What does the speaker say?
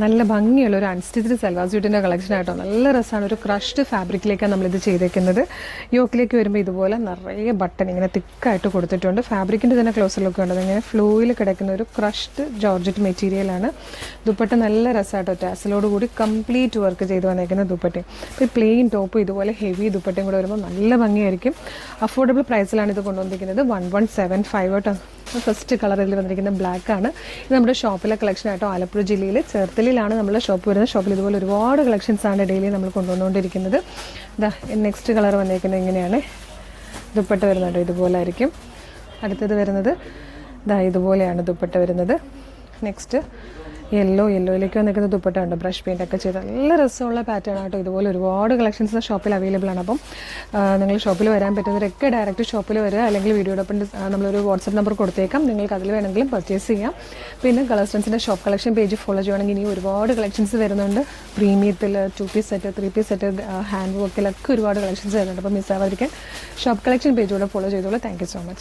നല്ല ഭംഗിയുള്ള ഒരു അൺസ്റ്റിച്ച്ഡ് സൽവാർ സ്യൂട്ടിൻ്റെ കളക്ഷൻ ആയിട്ടോ. നല്ല രസമാണ്. ഒരു ക്രഷ്ഡ് ഫാബ്രിക്കിലേക്കാണ് നമ്മളിത് ചെയ്തേക്കുന്നത്. യോക്കിലേക്ക് വരുമ്പോൾ ഇതുപോലെ നിറയെ ബട്ടൺ ഇങ്ങനെ തിക്കായിട്ട് കൊടുത്തിട്ടുണ്ട്. ഫാബ്രിക്കിൻ്റെ തന്നെ ക്ലോസർ ലുക്ക് ഉണ്ട്. അതിങ്ങനെ ഫ്ലോയിൽ കിടക്കുന്ന ഒരു ക്രഷ്ഡ് ജോർജറ്റ് മെറ്റീരിയലാണ്. ദുപ്പട്ട നല്ല രസമായിട്ടോ. ടാസലോട് കൂടി കംപ്ലീറ്റ് വർക്ക് ചെയ്ത് വന്നേക്കുന്ന ദുപ്പട്ടയും. ഇപ്പോൾ ഈ പ്ലെയിൻ ടോപ്പ് ഇതുപോലെ ഹെവി ദുപ്പട്ടയും കൂടെ വരുമ്പോൾ നല്ല ഭംഗിയായിരിക്കും. അഫോർഡബിൾ പ്രൈസിലാണ് ഇത് കൊണ്ടുവന്നിരിക്കുന്നത്. 1175 കേട്ടോ. ഫസ്റ്റ് കളർ ഇതിൽ വന്നിരിക്കുന്നത് ബ്ലാക്ക് ആണ്. ഇത് നമ്മുടെ ഷോപ്പിലെ കളക്ഷൻ ആയിട്ടോ. ആലപ്പുഴ ജില്ലയിൽ ചേർത്തലയിലാണ് നമ്മുടെ ഷോപ്പ് വരുന്നത്. ഷോപ്പിൽ ഇതുപോലെ ഒരുപാട് കളക്ഷൻസ് ആണ് ഡെയിലി നമ്മൾ കൊണ്ടുവന്നുകൊണ്ടിരിക്കുന്നത്. ഇതാ നെക്സ്റ്റ് കളർ വന്നിരിക്കുന്നത് ഇങ്ങനെയാണ്. ദുപ്പട്ട വരുന്നുണ്ട് ഇതുപോലെ ആയിരിക്കും. അടുത്തത് വരുന്നത് ഇതാ ഇതുപോലെയാണ് ദുപ്പട്ട വരുന്നത്. നെക്സ്റ്റ് യെല്ലോയിലേക്ക് വന്നിരിക്കുന്ന ദുപ്പട്ട ഉണ്ട്. ബ്രഷ് പെയിൻ്റ് ഒക്കെ ചെയ്ത് നല്ല രസമുള്ള പാറ്റേൺ ആട്ടോ. ഇതുപോലെ ഒരുപാട് കളക്ഷൻസ് ഷോപ്പിൽ അവൈലബിൾ ആണ്. അപ്പം നിങ്ങൾ ഷോപ്പിൽ വരാൻ പറ്റുന്നവരൊക്കെ ഡയറക്റ്റ് ഷോപ്പിൽ വരിക, അല്ലെങ്കിൽ വീഡിയോടൊപ്പം നമ്മളൊരു വാട്സപ്പ് നമ്പർ കൊടുത്തേക്കാം. നിങ്ങൾക്ക് അതിൽ വേണമെങ്കിലും പർച്ചേസ് ചെയ്യാം. പിന്നെ കളർ സ്റ്റൻസിൻ്റെ ഷോപ്പ് കളക്ഷൻ പേജ് ഫോളോ ചെയ്യുകയാണെങ്കിൽ ഇനി ഒരുപാട് കളക്ഷൻസ് വരുന്നുണ്ട്. പ്രീമിയത്തിൽ 2 piece set, 3 piece set, hand വർക്കിലൊക്കെ ഒരുപാട് കളക്ഷൻസ് വരുന്നുണ്ട്. അപ്പോൾ മിസ്സാവാതിരിക്കാൻ ഷോപ്പ് കളക്ഷൻ പേജ് കൂടെ ഫോളോ ചെയ്തോളൂ. Thank you so much.